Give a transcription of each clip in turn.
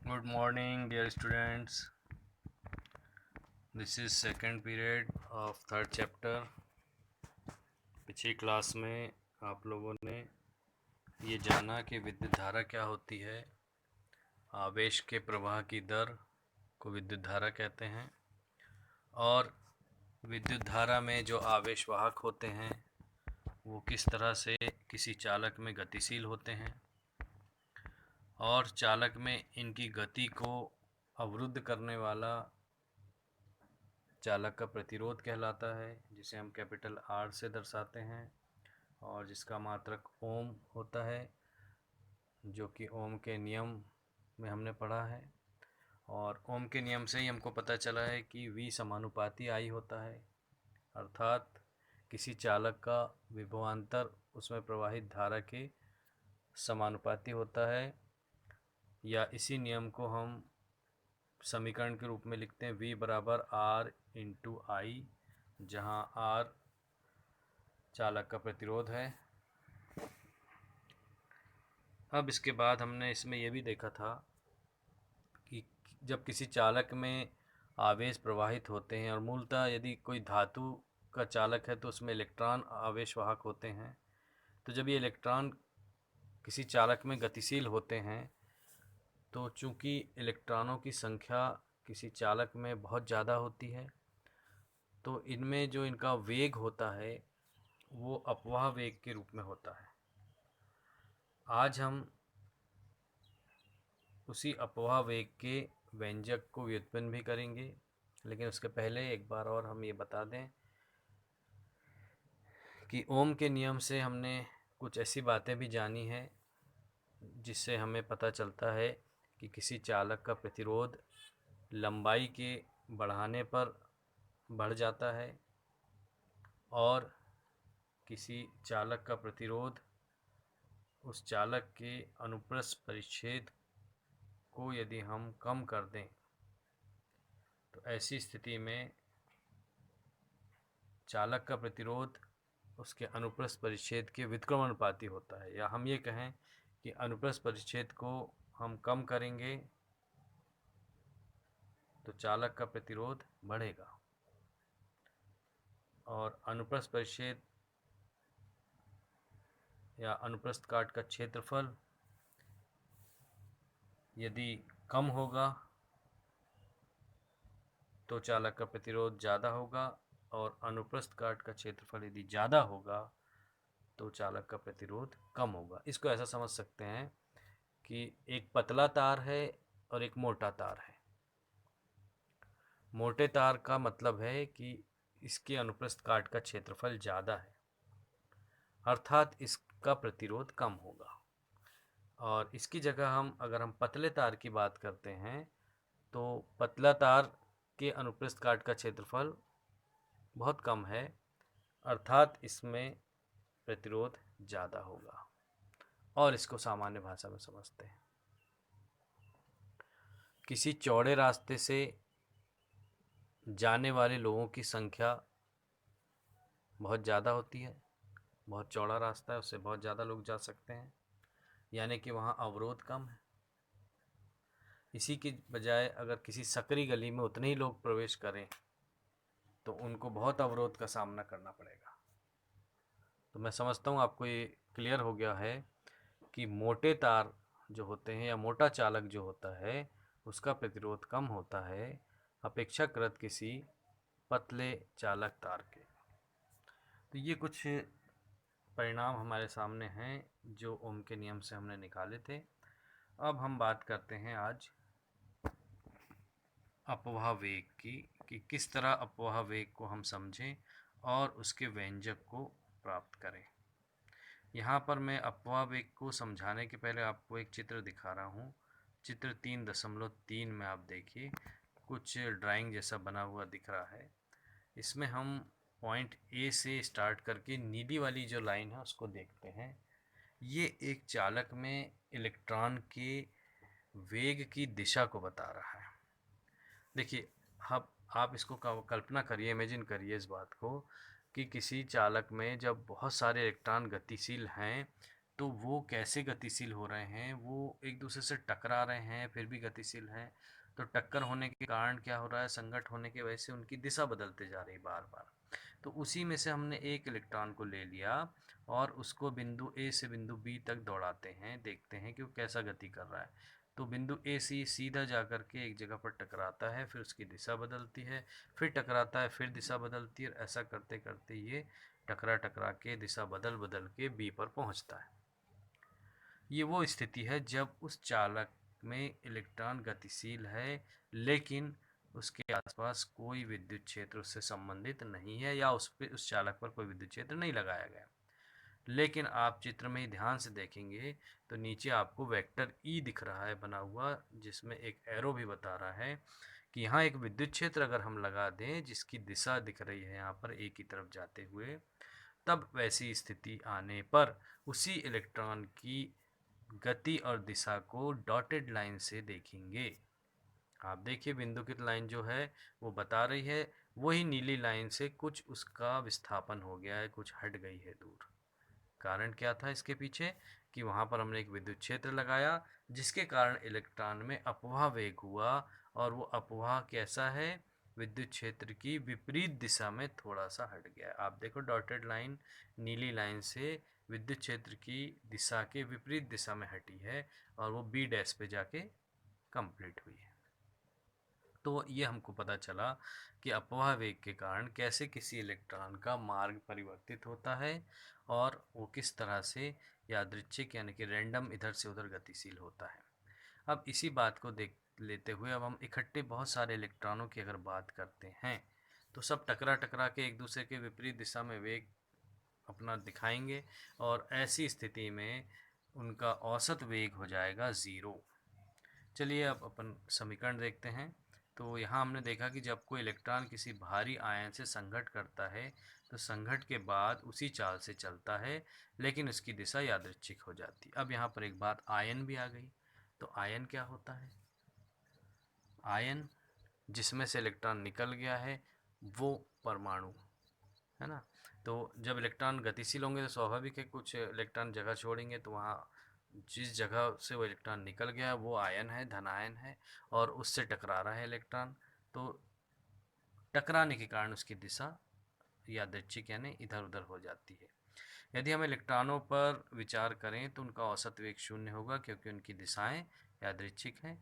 Good morning, dear students. This is second period of third chapter. पिछली class में आप लोगों ने ये जाना कि विद्युत धारा क्या होती है, आवेश के प्रवाह की दर को विद्युत धारा कहते हैं, और विद्युत धारा में जो आवेश वाहक होते हैं वो किस तरह से किसी चालक में गतिशील होते हैं, और चालक में इनकी गति को अवरुद्ध करने वाला चालक का प्रतिरोध कहलाता है, जिसे हम कैपिटल R से दर्शाते हैं, और जिसका मात्रक ओम होता है, जो कि ओम के नियम में हमने पढ़ा है। और ओम के नियम से ही हमको पता चला है कि V समानुपाती I होता है, अर्थात किसी चालक का विभवांतर उसमें प्रवाहित धारा के समानुपाती होता है, या इसी नियम को हम समीकरण के रूप में लिखते हैं V बराबर R इंटू आई, जहाँ R चालक का प्रतिरोध है। अब इसके बाद हमने इसमें यह भी देखा था कि जब किसी चालक में आवेश प्रवाहित होते हैं, और मूलतः यदि कोई धातु का चालक है तो उसमें इलेक्ट्रॉन आवेश वाहक होते हैं, तो जब ये इलेक्ट्रॉन किसी चालक में गतिशील होते हैं तो चूंकि इलेक्ट्रॉनों की संख्या किसी चालक में बहुत ज़्यादा होती है, तो इनमें जो इनका वेग होता है वो अपवाह वेग के रूप में होता है। आज हम उसी अपवाह वेग के व्यंजक को व्युत्पन्न भी करेंगे, लेकिन उसके पहले एक बार और हम ये बता दें कि ओम के नियम से हमने कुछ ऐसी बातें भी जानी हैं जिससे हमें पता चलता है कि किसी चालक का प्रतिरोध लंबाई के बढ़ाने पर बढ़ जाता है, और किसी चालक का प्रतिरोध उस चालक के अनुप्रस्थ परिच्छेद को यदि हम कम कर दें तो ऐसी स्थिति में चालक का प्रतिरोध उसके अनुप्रस्थ परिच्छेद के व्युत्क्रमानुपाती होता है, या हम ये कहें कि अनुप्रस्थ परिच्छेद को हम कम करेंगे तो चालक का प्रतिरोध बढ़ेगा, और अनुप्रस्थ परिच्छेद या अनुप्रस्थ काट का क्षेत्रफल यदि कम होगा तो चालक का प्रतिरोध ज़्यादा होगा, और अनुप्रस्थ काट का क्षेत्रफल यदि ज़्यादा होगा तो चालक का प्रतिरोध कम होगा। इसको ऐसा समझ सकते हैं कि एक पतला तार है और एक मोटा तार है। मोटे तार का मतलब है कि इसके अनुप्रस्थ काट का क्षेत्रफल ज़्यादा है, अर्थात इसका प्रतिरोध कम होगा। और इसकी जगह अगर हम पतले तार की बात करते हैं तो पतला तार के अनुप्रस्थ काट का क्षेत्रफल बहुत कम है, अर्थात इसमें प्रतिरोध ज़्यादा होगा। और इसको सामान्य भाषा में समझते हैं, किसी चौड़े रास्ते से जाने वाले लोगों की संख्या बहुत ज़्यादा होती है, बहुत चौड़ा रास्ता है, उससे बहुत ज़्यादा लोग जा सकते हैं, यानी कि वहाँ अवरोध कम है। इसी की बजाय अगर किसी सकरी गली में उतने ही लोग प्रवेश करें तो उनको बहुत अवरोध का सामना करना पड़ेगा। तो मैं समझता हूँ आपको ये क्लियर हो गया है कि मोटे तार जो होते हैं या मोटा चालक जो होता है उसका प्रतिरोध कम होता है अपेक्षाकृत किसी पतले चालक तार के। तो ये कुछ परिणाम हमारे सामने हैं जो ओम के नियम से हमने निकाले थे। अब हम बात करते हैं आज अपवाह वेग की, कि किस तरह अपवाह वेग को हम समझें और उसके व्यंजक को प्राप्त करें। यहाँ पर मैं अपवाह वेग को समझाने के पहले आपको एक चित्र दिखा रहा हूँ। चित्र 3.3 में आप देखिए, कुछ ड्राइंग जैसा बना हुआ दिख रहा है। इसमें हम पॉइंट ए से स्टार्ट करके नीली वाली जो लाइन है उसको देखते हैं। ये एक चालक में इलेक्ट्रॉन के वेग की दिशा को बता रहा है। देखिए, अब आप इसको कल्पना करिए, इमेजिन करिए इस बात को कि किसी चालक में जब बहुत सारे इलेक्ट्रॉन गतिशील हैं तो वो कैसे गतिशील हो रहे हैं, वो एक दूसरे से टकरा रहे हैं फिर भी गतिशील हैं। तो टक्कर होने के कारण क्या हो रहा है, संघट होने की वजह से उनकी दिशा बदलते जा रही है बार बार। तो उसी में से हमने एक इलेक्ट्रॉन को ले लिया और उसको बिंदु ए से बिंदु बी तक दौड़ाते हैं, देखते हैं कि वो कैसा गति कर रहा है। तो बिंदु ए से सीधा जा कर के एक जगह पर टकराता है, फिर उसकी दिशा बदलती है, फिर टकराता है, फिर दिशा बदलती है, ऐसा करते करते ये टकरा टकरा के दिशा बदल बदल के बी पर पहुंचता है। ये वो स्थिति है जब उस चालक में इलेक्ट्रॉन गतिशील है लेकिन उसके आसपास कोई विद्युत क्षेत्र उससे संबंधित नहीं है या उस चालक पर कोई विद्युत क्षेत्र नहीं लगाया गया। लेकिन आप चित्र में ही ध्यान से देखेंगे तो नीचे आपको वेक्टर ई दिख रहा है बना हुआ, जिसमें एक एरो भी बता रहा है कि यहाँ एक विद्युत क्षेत्र अगर हम लगा दें जिसकी दिशा दिख रही है यहाँ पर ए की तरफ जाते हुए, तब वैसी स्थिति आने पर उसी इलेक्ट्रॉन की गति और दिशा को डॉटेड लाइन से देखेंगे। आप देखिए बिंदुकित लाइन जो है वो बता रही है, वही नीली लाइन से कुछ उसका विस्थापन हो गया है, कुछ हट गई है दूर। कारण क्या था इसके पीछे कि वहाँ पर हमने एक विद्युत क्षेत्र लगाया जिसके कारण इलेक्ट्रॉन में अपवाह वेग हुआ, और वो अपवाह कैसा है, विद्युत क्षेत्र की विपरीत दिशा में थोड़ा सा हट गया। आप देखो डॉटेड लाइन नीली लाइन से विद्युत क्षेत्र की दिशा के विपरीत दिशा में हटी है और वो बी डैश पे जाके कंप्लीट हुई है। तो ये हमको पता चला कि अपवाह वेग के कारण कैसे किसी इलेक्ट्रॉन का मार्ग परिवर्तित होता है और वो किस तरह से यादृच्छिक यानी कि रैंडम इधर से उधर गतिशील होता है। अब इसी बात को देख लेते हुए अब हम इकट्ठे बहुत सारे इलेक्ट्रॉनों की अगर बात करते हैं तो सब टकरा टकरा के एक दूसरे के विपरीत दिशा में वेग अपना दिखाएंगे और ऐसी स्थिति में उनका औसत वेग हो जाएगा ज़ीरो। चलिए अब अपन समीकरण देखते हैं। तो यहाँ हमने देखा कि जब कोई इलेक्ट्रॉन किसी भारी आयन से संघट करता है तो संघट के बाद उसी चाल से चलता है लेकिन उसकी दिशा यादृच्छिक हो जाती। अब यहाँ पर एक बात आयन भी आ गई। तो आयन क्या होता है, आयन जिसमें से इलेक्ट्रॉन निकल गया है वो परमाणु है ना। तो जब इलेक्ट्रॉन गतिशील होंगे तो स्वाभाविक है कुछ इलेक्ट्रॉन जगह छोड़ेंगे, तो वहाँ जिस जगह से वो इलेक्ट्रॉन निकल गया वो आयन है, धन आयन है और उससे टकरा रहा है इलेक्ट्रॉन। तो टकराने के कारण उसकी दिशा यादृच्छिक यानी इधर उधर हो जाती है। यदि हम इलेक्ट्रॉनों पर विचार करें तो उनका औसत वेग शून्य होगा क्योंकि उनकी दिशाएं यादृच्छिक हैं।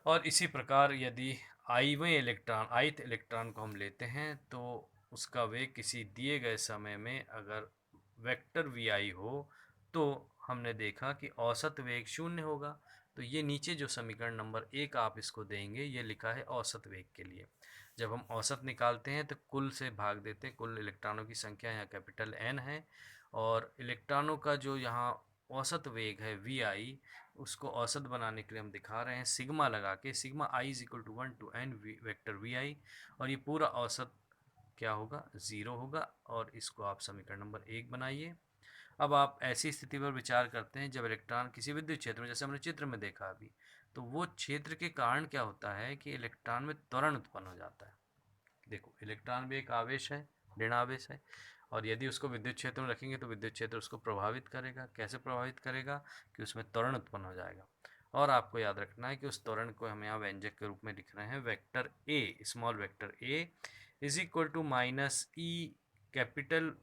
और इसी प्रकार यदि ith इलेक्ट्रॉन को हम लेते हैं तो उसका वेग किसी दिए गए समय में अगर वेक्टर vi हो तो हमने देखा कि औसत वेग शून्य होगा। तो ये नीचे जो समीकरण नंबर 1 आप इसको देंगे, ये लिखा है औसत वेग के लिए। जब हम औसत निकालते हैं तो कुल से भाग देते हैं, कुल इलेक्ट्रॉनों की संख्या यहाँ कैपिटल N है और इलेक्ट्रॉनों का जो यहाँ औसत वेग है vi, उसको औसत बनाने के लिए हम दिखा रहे हैं सिग्मा लगा के, sigma i is equal to 1 to n vector vi, और ये पूरा औसत क्या होगा, ज़ीरो होगा। और इसको आप समीकरण नंबर 1 बनाइए। अब आप ऐसी स्थिति पर विचार करते हैं जब इलेक्ट्रॉन किसी विद्युत क्षेत्र में, जैसे हमने चित्र में देखा अभी, तो वो क्षेत्र के कारण क्या होता है कि इलेक्ट्रॉन में त्वरण उत्पन्न हो जाता है। देखो इलेक्ट्रॉन भी एक आवेश है, ऋण आवेश है, और यदि उसको विद्युत क्षेत्र में रखेंगे तो विद्युत क्षेत्र उसको प्रभावित करेगा। कैसे प्रभावित करेगा कि उसमें त्वरण उत्पन्न हो जाएगा। और आपको याद रखना है कि उस त्वरण को हम यहाँ व्यंजक के रूप में लिख रहे हैं, vector A, small vector A is equal to minus E, capital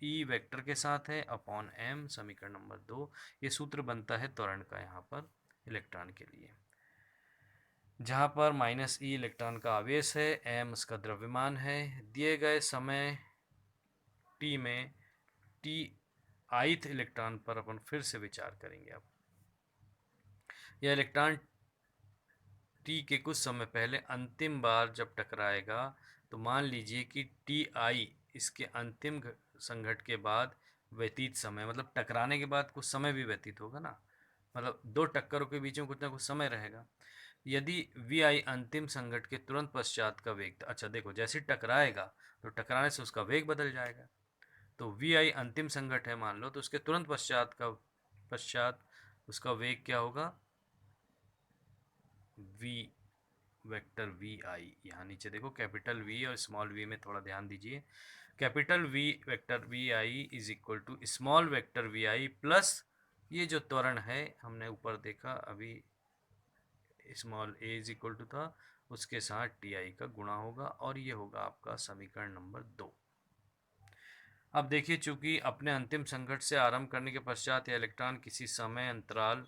E vector के साथ है, अपॉन एम, समीकरण नंबर 2। ये सूत्र बनता है त्वरण का यहाँ पर इलेक्ट्रॉन के लिए, जहाँ पर माइनस ई इलेक्ट्रॉन का आवेश है, एम उसका द्रव्यमान है। दिए गए समय टी में टी ith इलेक्ट्रॉन पर अपन फिर से विचार करेंगे। अब यह इलेक्ट्रॉन टी के कुछ समय पहले अंतिम बार जब टकराएगा तो मान लीजिए कि टी आई इसके अंतिम संघट के बाद व्यतीत समय, मतलब टकराने के बाद कुछ समय भी व्यतीत होगा ना, मतलब दो टक्करों के बीच में कुछ ना कुछ समय रहेगा। यदि वी आई अंतिम संघट के तुरंत पश्चात का वेग था, अच्छा देखो जैसे टकराएगा तो टकराने से उसका वेग बदल जाएगा। तो वी आई अंतिम संघट है मान लो, तो उसके तुरंत पश्चात उसका वेग क्या होगा, वी वेक्टर वी आई। यहाँ नीचे देखो कैपिटल वी और स्मॉल वी में थोड़ा ध्यान दीजिए। Capital V vector V I is equal to small vector V I plus ये जो त्वरण है हमने ऊपर देखा अभी, small a is equal to था, उसके साथ ti का गुणा होगा और ये होगा आपका समीकरण नंबर 2। अब देखिए, चूंकि अपने अंतिम संघट्ट से आरंभ करने के पश्चात यह इलेक्ट्रॉन किसी समय अंतराल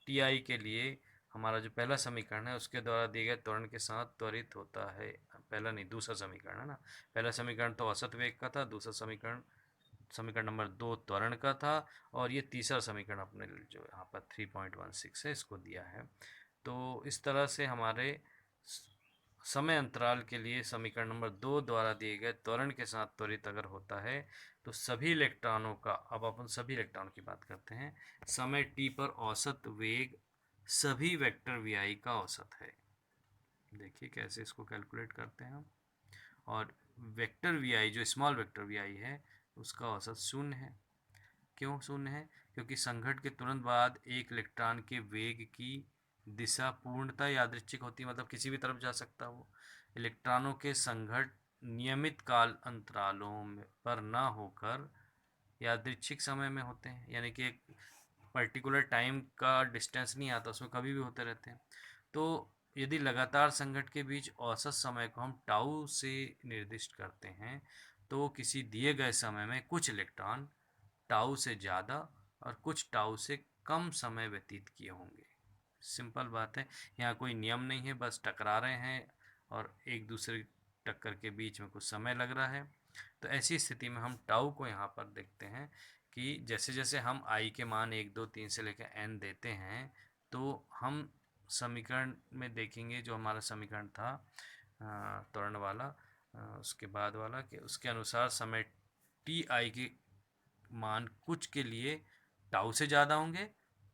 ti के लिए, हमारा जो पहला समीकरण है उसके द्वारा दिए गए त्वरण के साथ त्वरित होता है। पहला नहीं, दूसरा समीकरण है ना। पहला समीकरण तो औसत वेग का था, दूसरा समीकरण समीकरण नंबर 2 त्वरण का था, और ये तीसरा समीकरण अपने जो यहाँ पर 3.16 है इसको दिया है। तो इस तरह से हमारे समय अंतराल के लिए समीकरण नंबर 2 द्वारा दिए गए त्वरण के साथ त्वरित अगर होता है तो सभी इलेक्ट्रॉनों का, अब अपन सभी इलेक्ट्रॉनों की बात करते हैं, समय t पर औसत वेग सभी वेक्टर vi का औसत है। देखिए कैसे इसको कैलकुलेट करते हैं हम। और वेक्टर vi जो स्मॉल वेक्टर vi है उसका औसत शून्य है। क्यों शून्य है? क्योंकि संघट्ट के तुरंत बाद एक इलेक्ट्रॉन के वेग की दिशा पूर्णतः यादृच्छिक होती है, मतलब किसी भी तरफ जा सकता है वो। इलेक्ट्रॉनों के संघट्ट नियमित काल अंतरालों पर ना होकर यादृच्छिक समय में होते हैं, यानी कि एक पर्टिकुलर टाइम का डिस्टेंस नहीं आता, उसमें कभी भी होते रहते हैं। तो यदि लगातार संघट्ट के बीच औसत समय को हम टाउ से निर्दिष्ट करते हैं तो किसी दिए गए समय में कुछ इलेक्ट्रॉन टाउ से ज़्यादा और कुछ टाउ से कम समय व्यतीत किए होंगे। सिंपल बात है, यहाँ कोई नियम नहीं है, बस टकरा रहे हैं और एक दूसरे टक्कर के बीच में कुछ समय लग रहा है। तो ऐसी स्थिति में हम टाउ को यहाँ पर देखते हैं कि जैसे जैसे हम आई के मान 1 2 3 से लेकर n देते हैं तो हम समीकरण में देखेंगे, जो हमारा समीकरण था त्वरण वाला, उसके बाद वाला, कि उसके अनुसार समय टी आई के मान कुछ के लिए टाउ से ज़्यादा होंगे,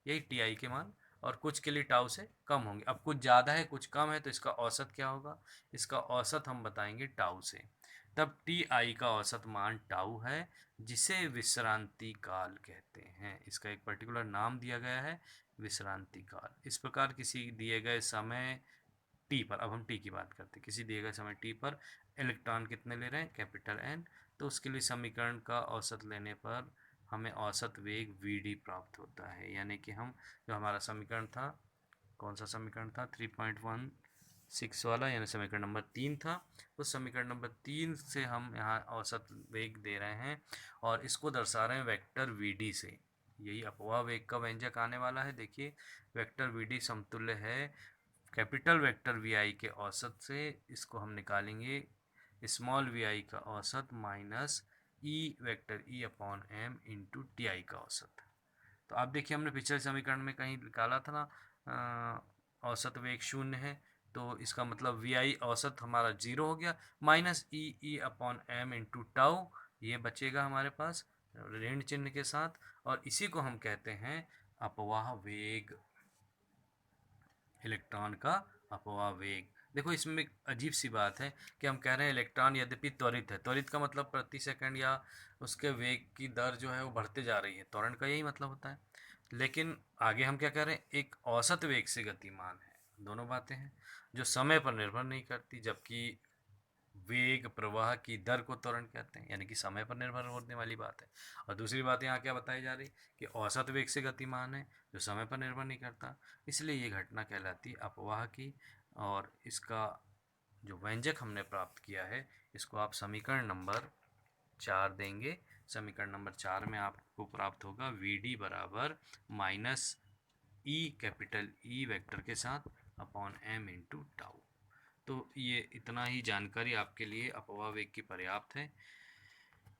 यही टी आई के मान, और कुछ के लिए टाउ से कम होंगे। अब कुछ ज़्यादा है कुछ कम है तो इसका औसत क्या होगा? इसका औसत हम बताएंगे टाउ से। तब टी आई का औसत मान टाउ है, जिसे विश्रांति काल कहते हैं। इसका एक पर्टिकुलर नाम दिया गया है, विश्रांति काल। इस प्रकार किसी दिए गए समय टी पर, अब हम टी की बात करते हैं, किसी दिए गए समय टी पर इलेक्ट्रॉन कितने ले रहे हैं? Capital N. तो उसके लिए समीकरण का औसत लेने पर हमें औसत वेग वी प्राप्त होता है। यानी कि हम, जो हमारा समीकरण था, कौन सा समीकरण था? 3.16 वाला, यानी समीकरण नंबर 3 था। उस समीकरण नंबर 3 से हम यहाँ औसत वेग दे रहे हैं और इसको दर्शा रहे हैं वेक्टर वी से। यही अपवाह वेग का व्यंजक आने वाला है। देखिए, वेक्टर वी समतुल्य है कैपिटल वेक्टर वी आई के औसत से। इसको हम निकालेंगे स्मॉल वी आई का औसत minus E vector E upon M into T I का औसत। तो आप देखिए, हमने पिछले समीकरण में कहीं निकाला था ना, औसत वेग शून्य है, तो इसका मतलब वी आई औसत हमारा 0 हो गया, minus E E upon M into tau, ये बचेगा हमारे पास ऋण चिन्ह के साथ, और इसी को हम कहते हैं अपवाह वेग, इलेक्ट्रॉन का अपवाह वेग। देखो, इसमें एक अजीब सी बात है कि हम कह रहे हैं इलेक्ट्रॉन यद्यपि त्वरित है, त्वरित का मतलब प्रति सेकंड या उसके वेग की दर जो है वो बढ़ते जा रही है, त्वरण का यही मतलब होता है। लेकिन आगे हम क्या कह रहे हैं? एक औसत वेग से गतिमान है। दोनों बातें हैं जो समय पर निर्भर नहीं करती, जबकि वेग प्रवाह की दर को त्वरण कहते हैं, यानी कि समय पर निर्भर होने वाली बात है। और दूसरी बात यहाँ क्या बताई जा रही कि औसत वेग से गतिमान है जो समय पर निर्भर नहीं करता, इसलिए ये घटना कहलाती है अपवाह की। और इसका जो व्यंजक हमने प्राप्त किया है इसको आप समीकरण नंबर 4 देंगे। समीकरण नंबर 4 में आपको प्राप्त होगा वी डी बराबर minus E capital E vector के साथ अपॉन एम इंटू टाउ। तो ये इतना ही जानकारी आपके लिए अपवाह वेग की पर्याप्त है।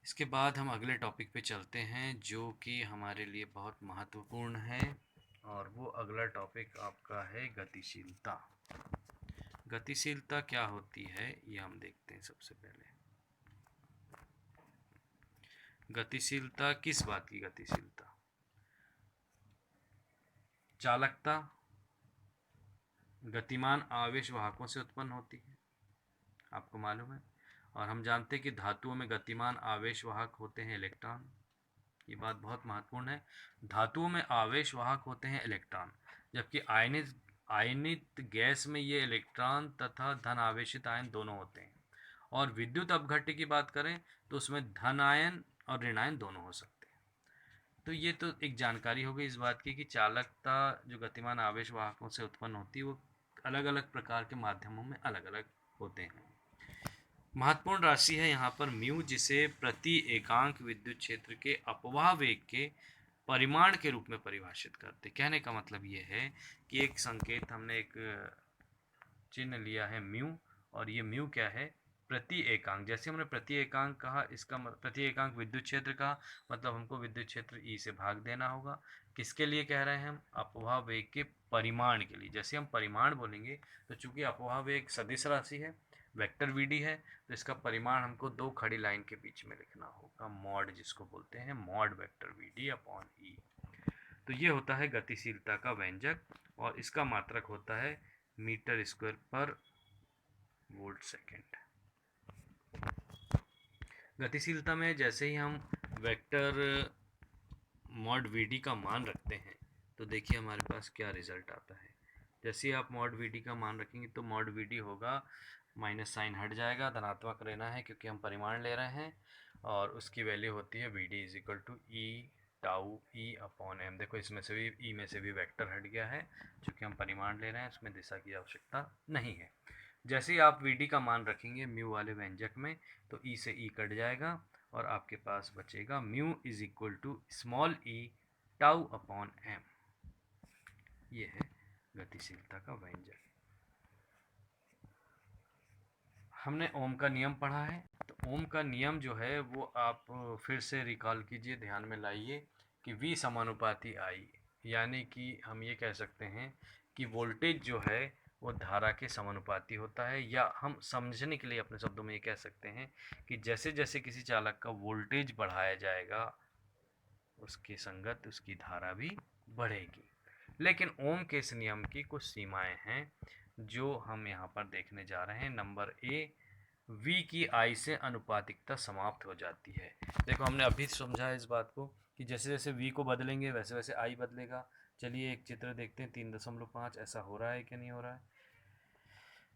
इसके बाद हम अगले टॉपिक पे चलते हैं जो कि हमारे लिए बहुत महत्वपूर्ण है, और वो अगला टॉपिक आपका है गतिशीलता। गतिशीलता क्या होती है ये हम देखते हैं। सबसे पहले गतिशीलता किस बात की गतिशीलता? चालकता गतिमान आवेश वाहकों से उत्पन्न होती है, आपको मालूम है। और हम जानते हैं कि धातुओं में गतिमान आवेश वाहक होते हैं इलेक्ट्रॉन। ये बात बहुत महत्वपूर्ण है। धातुओं में आवेश वाहक होते हैं इलेक्ट्रॉन, जबकि आयनित गैस में ये इलेक्ट्रॉन तथा धन आवेशित आयन दोनों होते हैं। और विद्युत अपघट्य की बात करें तो उसमें धन आयन और ऋण आयन दोनों हो सकते हैं। तो ये तो एक जानकारी हो गई इस बात की कि चालकता जो गतिमान आवेश वाहकों से उत्पन्न होती है वो अलग अलग प्रकार के माध्यमों में अलग अलग होते हैं। महत्वपूर्ण राशि है यहाँ पर म्यू, जिसे प्रति एकांक विद्युत क्षेत्र के अपवाह वेग के परिमाण के रूप में परिभाषित करते। कहने का मतलब ये है कि एक संकेत, हमने एक चिन्ह लिया है म्यू, और ये म्यू क्या है, प्रति एकांक। जैसे हमने प्रति एकांक कहा, इसका प्रति एकांक विद्युत क्षेत्र का मतलब हमको विद्युत क्षेत्र ई से भाग देना होगा। किसके लिए कह रहे हैं हम, अपवाह वेग के परिमाण के लिए। जैसे हम परिमाण बोलेंगे तो चूंकि अपवाह वेग सदिश राशि है, वेक्टर वीडी है, तो इसका परिमाण हमको दो खड़ी लाइन के बीच में लिखना होगा, मॉड, जिसको बोलते हैं मॉड वेक्टर वीडी अपॉन ई। तो ये होता है गतिशीलता का व्यंजक, और इसका मात्रक होता है मीटर स्क्वायर पर वोल्ट सेकेंड। गतिशीलता में जैसे ही हम वेक्टर मॉड वी का मान रखते हैं तो देखिए हमारे पास क्या रिजल्ट आता है। जैसे ही आप मॉड वी का मान रखेंगे तो मॉड वी होगा, माइनस साइन हट जाएगा, धनात्मक रहना है क्योंकि हम परिमाण ले रहे हैं, और उसकी वैल्यू होती है V D is equal to E tau E upon M. देखो इसमें से भी ई में से भी वेक्टर हट गया है, चूँकि हम परिमाण ले रहे हैं, उसमें दिशा की आवश्यकता नहीं है। जैसे ही आप वी का मान रखेंगे म्यू वाले व्यंजक में तो ई से ई कट जाएगा, और आपके पास बचेगा mu is equal to small E tau upon M. ये है गतिशीलता का व्यंजक। हमने ओम का नियम पढ़ा है, तो ओम का नियम जो है वो आप फिर से रिकॉल कीजिए, ध्यान में लाइए कि V समानुपाती I, यानी कि हम ये कह सकते हैं कि वोल्टेज जो है वो धारा के समानुपाती होता है, या हम समझने के लिए अपने शब्दों में ये कह सकते हैं कि जैसे जैसे किसी चालक का वोल्टेज बढ़ाया जाएगा उसके संगत उसकी धारा भी बढ़ेगी। लेकिन ओम के इस नियम की कुछ सीमाएं हैं जो हम यहाँ पर देखने जा रहे हैं। नंबर ए, V की I से अनुपातिकता समाप्त हो जाती है। देखो हमने अभी समझा इस बात को कि जैसे जैसे V को बदलेंगे वैसे वैसे I बदलेगा। चलिए एक चित्र देखते हैं 3.5, ऐसा हो रहा है कि नहीं हो रहा है।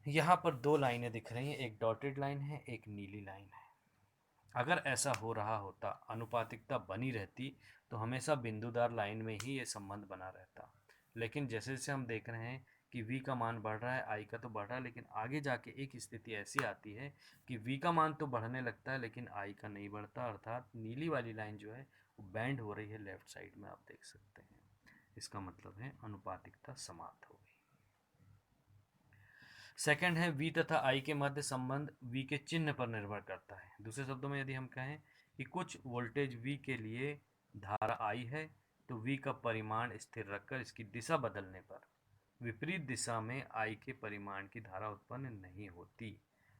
यहाँ पर दो लाइनें दिख रही हैं, एक डॉटेड लाइन है, एक नीली लाइन है। अगर ऐसा हो रहा होता, अनुपातिकता बनी रहती, तो हमेशा बिंदुदार लाइन में ही ये संबंध बना रहता। लेकिन जैसे जैसे हम देख रहे हैं कि V का मान बढ़ रहा है, I का तो बढ़ रहा है, लेकिन आगे जाके एक स्थिति ऐसी आती है कि V का मान तो बढ़ने लगता है लेकिन I का नहीं बढ़ता, अर्थात नीली वाली लाइन जो है वो बैंड हो रही है लेफ्ट साइड में, आप देख सकते हैं। इसका मतलब है अनुपातिकता समाप्त हो गई। सेकंड है V तथा I के मध्य संबंध V के चिन्ह पर निर्भर करता है। दूसरे शब्दों में यदि हम कहें कि कुछ वोल्टेज V के लिए धारा I है तो V का परिमाण स्थिर रखकर इसकी दिशा बदलने पर विपरीत दिशा में I के परिमाण की धारा उत्पन्न नहीं होती।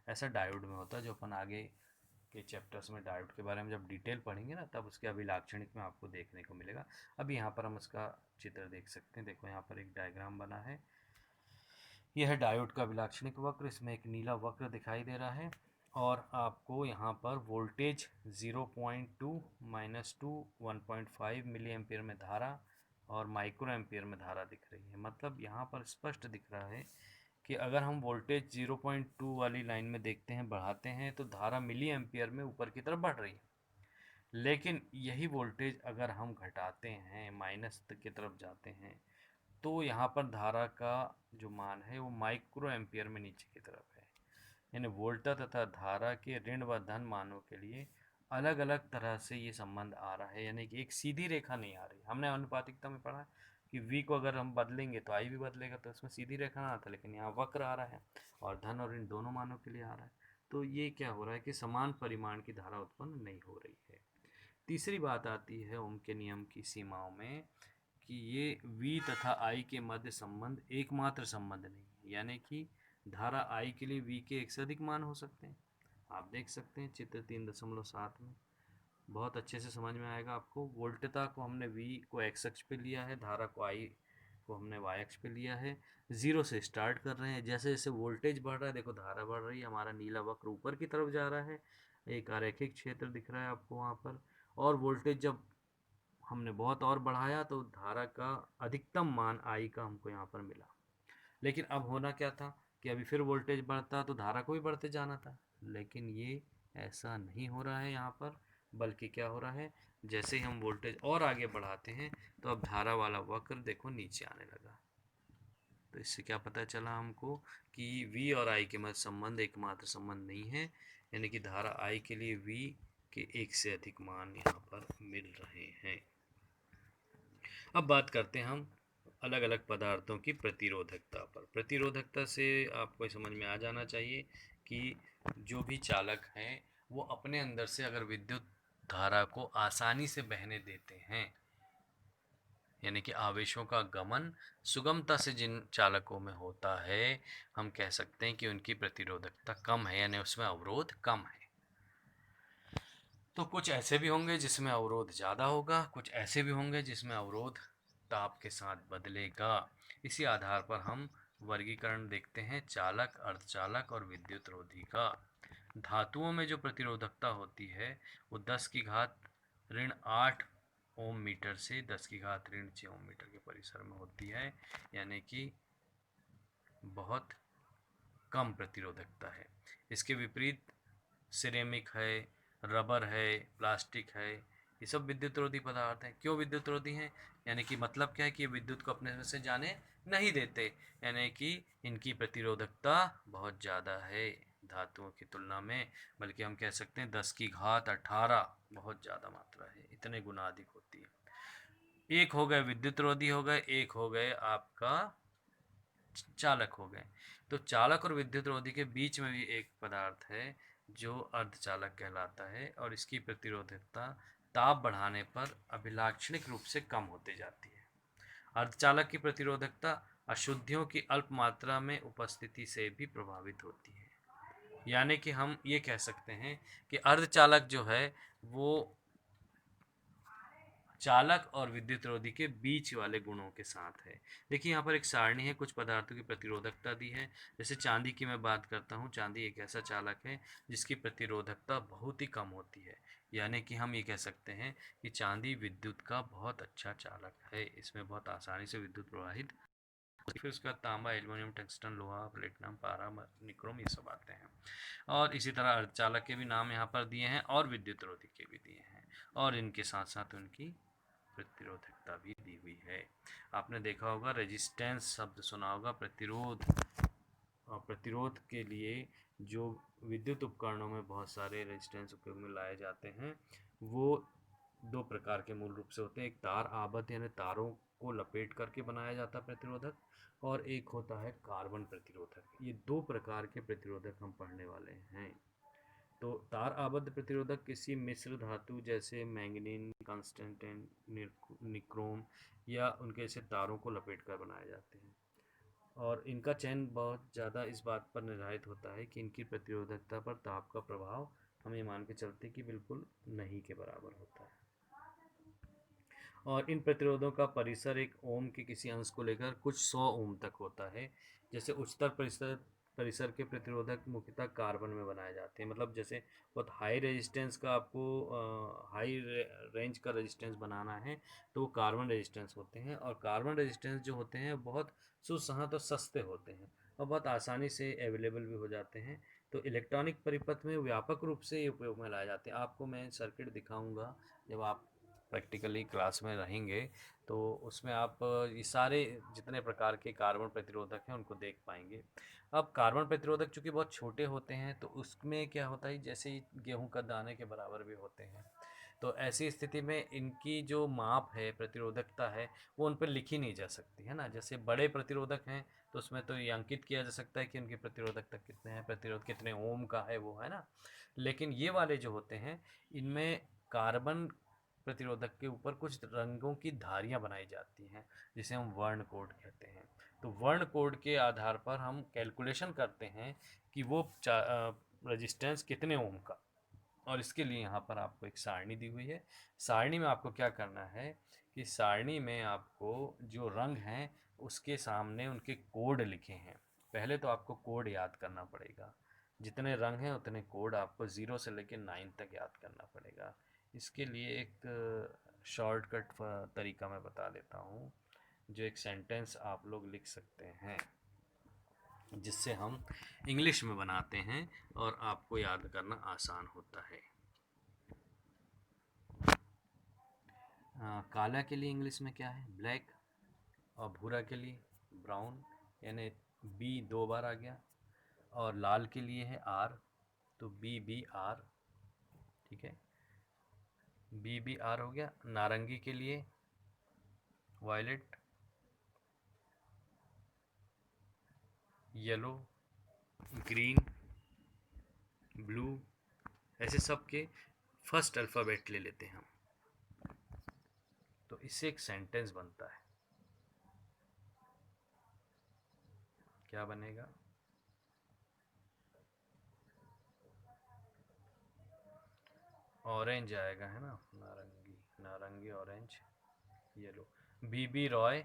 ऐसा डायोड में होता है, जो अपन आगे के चैप्टर्स में डायोड के बारे में जब डिटेल पढ़ेंगे ना, तब उसके अभिलाक्षणिक में आपको देखने को मिलेगा। अभी यहाँ पर हम उसका चित्र देख सकते हैं। देखो यहाँ पर एक डायग्राम बना है, यह है डायोड का अभिलाक्षणिक वक्र। इसमें एक नीला वक्र दिखाई दे रहा है, और आपको यहाँ पर वोल्टेज 0.2 -2 1.5 मिली एम्पियर में धारा और माइक्रो एम्पियर में धारा दिख रही है। मतलब यहाँ पर स्पष्ट दिख रहा है कि अगर हम वोल्टेज 0.2 वाली लाइन में देखते हैं, बढ़ाते हैं, तो धारा मिली एम्पियर में ऊपर की तरफ बढ़ रही है। लेकिन यही वोल्टेज अगर हम घटाते हैं, माइनस की तरफ जाते हैं, तो यहाँ पर धारा का जो मान है वो माइक्रो एम्पियर में नीचे की तरफ है। यानी वोल्टा तथा धारा के ऋण व धन मानों के लिए अलग अलग तरह से ये संबंध आ रहा है, यानी कि एक सीधी रेखा नहीं आ रही। हमने अनुपातिकता में पढ़ा कि V को अगर हम बदलेंगे तो I भी बदलेगा, तो इसमें सीधी रेखा ना आता, लेकिन यहाँ वक्र आ रहा है और धन और ऋण दोनों मानों के लिए आ रहा है। तो ये क्या हो रहा है कि समान परिमाण की धारा उत्पन्न नहीं हो रही है। तीसरी बात आती है ओम के नियम की सीमाओं में कि ये V तथा I के मध्य संबंध एकमात्र संबंध नहीं है, यानी कि धारा I के लिए V के एक से अधिक मान हो सकते हैं। आप देख सकते हैं चित्र 3.7 में, बहुत अच्छे से समझ में आएगा आपको। वोल्टता को हमने V को x अक्ष पे लिया है, धारा को I को हमने y अक्ष पे लिया है। जीरो से स्टार्ट कर रहे हैं, जैसे जैसे वोल्टेज बढ़ रहा है, देखो धारा बढ़ रही है, हमारा नीला वक्र ऊपर की तरफ जा रहा है, एक आरेखिक क्षेत्र दिख रहा है आपको वहाँ पर। और वोल्टेज जब हमने बहुत और बढ़ाया तो धारा का अधिकतम मान I का हमको यहाँ पर मिला। लेकिन अब होना क्या था कि अभी फिर वोल्टेज बढ़ता तो धारा को भी बढ़ते जाना था, लेकिन ये ऐसा नहीं हो रहा है यहाँ पर, बल्कि क्या हो रहा है, जैसे ही हम वोल्टेज और आगे बढ़ाते हैं तो अब धारा वाला वक्र देखो नीचे आने लगा। तो इससे क्या पता चला हमको कि V और I के मध्य संबंध एकमात्र संबंध नहीं है, यानी कि धारा I के लिए V के एक से अधिक मान यहाँ पर मिल रहे हैं। अब बात करते हैं हम अलग अलग पदार्थों की प्रतिरोधकता पर। प्रतिरोधकता से आपको समझ में आ जाना चाहिए कि जो भी चालक हैं वो अपने अंदर से अगर विद्युत धारा को आसानी से बहने देते हैं, यानी कि आवेशों का गमन सुगमता से जिन चालकों में होता है, हम कह सकते हैं कि उनकी प्रतिरोधकता कम है, यानी उसमें अवरोध कम है। तो कुछ ऐसे भी होंगे जिसमें अवरोध ज़्यादा होगा, कुछ ऐसे भी होंगे जिसमें अवरोध ताप के साथ बदलेगा। इसी आधार पर हम वर्गीकरण देखते हैं चालक, अर्धचालक और विद्युत रोधी का। धातुओं में जो प्रतिरोधकता होती है वो 10 की घात ऋण 8 ओम मीटर से 10 की घात ऋण 6 ओम मीटर के परिसर में होती है, यानी कि बहुत कम प्रतिरोधकता है। इसके विपरीत सिरेमिक है, रबर है, प्लास्टिक है, ये सब विद्युत रोधी पदार्थ हैं। क्यों विद्युत रोधी हैं? यानी कि मतलब क्या है कि ये विद्युत को अपने से जाने नहीं देते, यानी कि इनकी प्रतिरोधकता बहुत ज़्यादा है धातुओं की तुलना में, बल्कि हम कह सकते हैं 10 की घात 18 बहुत ज़्यादा मात्रा है, इतने गुना अधिक होती है। एक हो गए विद्युत रोधी हो गए, एक हो गए आपका चालक हो गए। तो चालक और विद्युत रोधी के बीच में भी एक पदार्थ है जो अर्धचालक कहलाता है, और इसकी प्रतिरोधकता ताप बढ़ाने पर अभिलाक्षणिक रूप से कम होती जाती है। अर्धचालक की प्रतिरोधकता अशुद्धियों की अल्प मात्रा में उपस्थिति से भी प्रभावित होती है, यानी कि हम ये कह सकते हैं कि अर्धचालक जो है वो चालक और विद्युत रोधी के बीच वाले गुणों के साथ है। देखिए यहाँ पर एक सारणी है, कुछ पदार्थों की प्रतिरोधकता दी है। जैसे चांदी की मैं बात करता हूँ, चांदी एक ऐसा चालक है जिसकी प्रतिरोधकता बहुत ही कम होती है, यानी कि हम ये कह सकते हैं कि चांदी विद्युत का बहुत अच्छा चालक है, इसमें बहुत आसानी से विद्युत प्रवाहित। फिर उसका तांबा, एल्युमिनियम, टंगस्टन, लोहा, प्लेटिनम, पारा, निक्रोम, ये सब आते हैं। और इसी तरह अर्धचालक के भी नाम यहाँ पर दिए हैं और विद्युत रोधी के भी दिए हैं, और इनके साथ साथ उनकी प्रतिरोधकता भी दी हुई है। आपने देखा होगा रेजिस्टेंस शब्द सुना होगा, प्रतिरोध। और प्रतिरोध के लिए जो विद्युत उपकरणों में बहुत सारे रेजिस्टेंस उपयोग में लाए जाते हैं वो दो प्रकार के मूल रूप से होते हैं। एक तार आबद्ध यानी तारों को लपेट करके बनाया जाता है प्रतिरोधक, और एक होता है कार्बन प्रतिरोधक। ये दो प्रकार के प्रतिरोधक हम पढ़ने वाले हैं। तो तार आबद्ध प्रतिरोधक किसी मिश्र धातु जैसे मैंगनीज, कांस्टेंटाइन, निक्रोम या उनके जैसे तारों को लपेट कर बनाए जाते हैं, और इनका चयन बहुत ज़्यादा इस बात पर निर्धारित होता है कि इनकी प्रतिरोधकता पर ताप का प्रभाव हम ये मान के चलते कि बिल्कुल नहीं के बराबर होता है। और इन प्रतिरोधों का परिसर एक ओम के किसी अंश को लेकर कुछ 100 ओम तक होता है। जैसे उच्चतर परिसर परिसर के प्रतिरोधक मुख्यतः कार्बन में बनाए जाते हैं। मतलब जैसे बहुत हाई रेजिस्टेंस का आपको हाई रेंज का रेजिस्टेंस बनाना है तो वो कार्बन रेजिस्टेंस होते हैं, और कार्बन रेजिस्टेंस जो होते हैं बहुत सुसंहत और सस्ते होते हैं और बहुत आसानी से अवेलेबल भी हो जाते हैं। तो इलेक्ट्रॉनिक परिपथ में व्यापक रूप से ये उपयोग में लाए जाते हैं। आपको मैं सर्किट दिखाऊंगा जब आप प्रैक्टिकली क्लास में रहेंगे, तो उसमें आप ये सारे जितने प्रकार के कार्बन प्रतिरोधक हैं उनको देख पाएंगे। अब कार्बन प्रतिरोधक चूँकि बहुत छोटे होते हैं तो उसमें क्या होता है, जैसे ही गेहूं का दाने के बराबर भी होते हैं, तो ऐसी स्थिति में इनकी जो माप है, प्रतिरोधकता है, वो उन पर लिखी नहीं जा सकती है ना। जैसे बड़े प्रतिरोधक हैं तो उसमें तो ये अंकित किया जा सकता है कि उनकी प्रतिरोधकता कितने हैं, प्रतिरोध कितने ओम का है, वो है ना। लेकिन ये वाले जो होते हैं इनमें कार्बन प्रतिरोधक के ऊपर कुछ रंगों की धारियां बनाई जाती हैं जिसे हम वर्ण कोड कहते हैं। तो वर्ण कोड के आधार पर हम कैलकुलेशन करते हैं कि वो रेजिस्टेंस कितने ओम का, और इसके लिए यहाँ पर आपको एक सारणी दी हुई है। सारणी में आपको क्या करना है कि सारणी में आपको जो रंग हैं उसके सामने उनके कोड लिखे हैं। पहले तो आपको कोड याद करना पड़ेगा, जितने रंग हैं उतने कोड आपको 0 से लेकर 9 तक याद करना पड़ेगा। इसके लिए एक शॉर्टकट तरीका मैं बता देता हूँ, जो एक सेंटेंस आप लोग लिख सकते हैं जिससे हम इंग्लिश में बनाते हैं और आपको याद करना आसान होता है। काला के लिए इंग्लिश में क्या है? ब्लैक। और भूरा के लिए ब्राउन, यानी बी 2 बार आ गया। और लाल के लिए है आर, तो BBR, ठीक है, BBR हो गया। नारंगी के लिए वायलेट, येलो, ग्रीन, ब्लू, ऐसे सब के फर्स्ट अल्फ़ाबेट ले लेते हैं हम, तो इससे एक सेंटेंस बनता है। क्या बनेगा? ऑरेंज आएगा, है ना, नारंगी, नारंगी, orange, yellow. BB Roy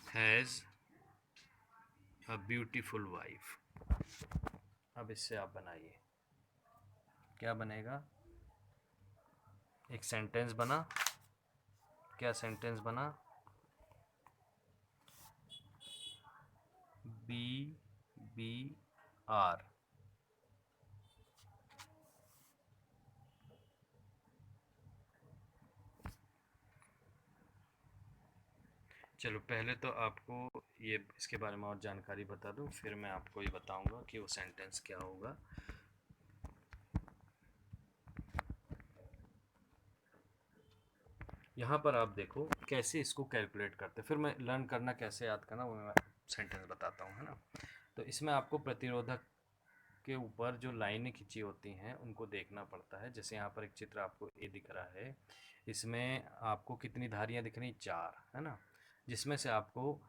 has a beautiful wife. अब इससे आप बनाइए, क्या बनेगा? एक सेंटेंस बना। क्या सेंटेंस बना? BBR। चलो पहले तो आपको ये इसके बारे में और जानकारी बता दूं, फिर मैं आपको ये बताऊंगा कि वो सेंटेंस क्या होगा। यहाँ पर आप देखो कैसे इसको कैलकुलेट करते, फिर मैं लर्न करना कैसे याद करना वो मैं सेंटेंस बताता हूँ, है ना। तो इसमें आपको प्रतिरोधक के ऊपर जो लाइनें खिंची होती हैं उनको देखना पड़ता है। जैसे यहाँ पर एक चित्र आपको ये दिख रहा है, इसमें आपको कितनी धारियाँ दिख रही? 4, है ना। जिसमें से आपको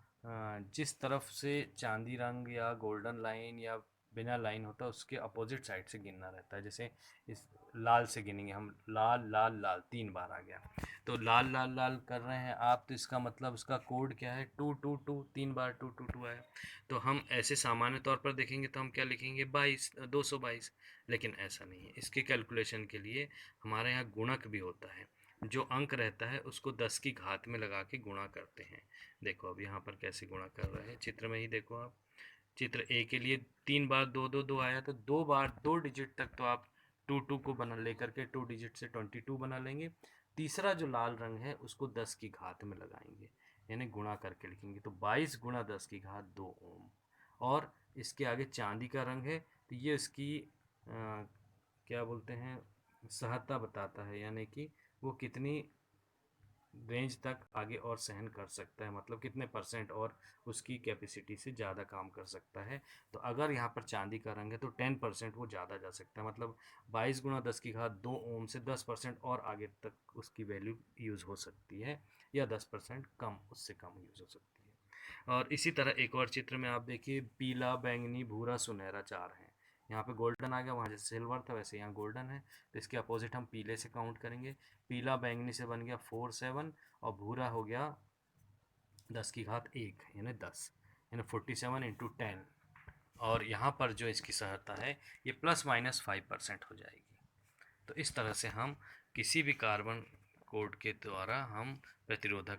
जिस तरफ से चांदी रंग या गोल्डन लाइन या बिना लाइन होता है उसके अपोजिट साइड से गिनना रहता है। जैसे इस लाल से गिनेंगे हम, लाल लाल लाल 3 बार आ गया, तो लाल लाल लाल कर रहे हैं आप, तो इसका मतलब उसका कोड क्या है? 222, 3 बार 222 है। तो हम ऐसे सामान्य तौर पर देखेंगे तो हम क्या लिखेंगे? 222। लेकिन ऐसा नहीं है, इसके कैलकुलेशन के लिए हमारे यहाँ गुणक भी होता है। जो अंक रहता है उसको 10 की घात में लगा के गुणा करते हैं। देखो अब यहाँ पर कैसे गुणा कर रहे हैं, चित्र में ही देखो आप। चित्र ए के लिए 3 बार 2 आया, तो 2 बार 2 डिजिट तक तो आप 2 को बना लेकर के 2 डिजिट से 22 बना लेंगे। तीसरा जो लाल रंग है उसको 10 की घात में लगाएंगे, यानी गुणा करके लिखेंगे, तो 22 गुणा 10 की घात 2 ओम। और इसके आगे चांदी का रंग है, तो ये इसकी क्या बोलते हैं, सहता बताता है, यानी कि वो कितनी रेंज तक आगे और सहन कर सकता है, मतलब कितने परसेंट और उसकी कैपेसिटी से ज़्यादा काम कर सकता है। तो अगर यहाँ पर चांदी का रंग है तो 10% वो ज़्यादा जा सकता है, मतलब 22 गुणा 10 की घात 2 ओम से 10% और आगे तक उसकी वैल्यू यूज़ हो सकती है, या 10% कम, उससे कम यूज़ हो सकती है। और इसी तरह एक और चित्र में आप देखिए, पीला, बैंगनी, भूरा, सुनहरा 4 हैं। यहाँ पे गोल्डन आ गया, वहाँ जैसे सिल्वर था वैसे यहाँ गोल्डन है, तो इसके अपोजिट हम पीले से काउंट करेंगे। पीला बैंगनी से बन गया 4 7, और भूरा हो गया 10 की घात 1, यानी 10, यानी 47 इंटू 10। और यहाँ पर जो इसकी सहजता है ये ±5% हो जाएगी। तो इस तरह से हम किसी भी कार्बन कोड के द्वारा हम प्रतिरोधक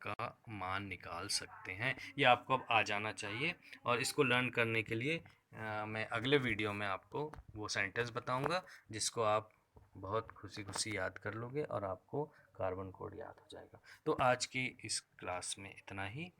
का मान निकाल सकते हैं। ये आपको अब आ जाना चाहिए, और इसको लर्न करने के लिए मैं अगले वीडियो में आपको वो सेंटेंस बताऊंगा जिसको आप बहुत खुशी खुशी याद कर लोगे और आपको कार्बन कोड याद हो जाएगा। तो आज की इस क्लास में इतना ही।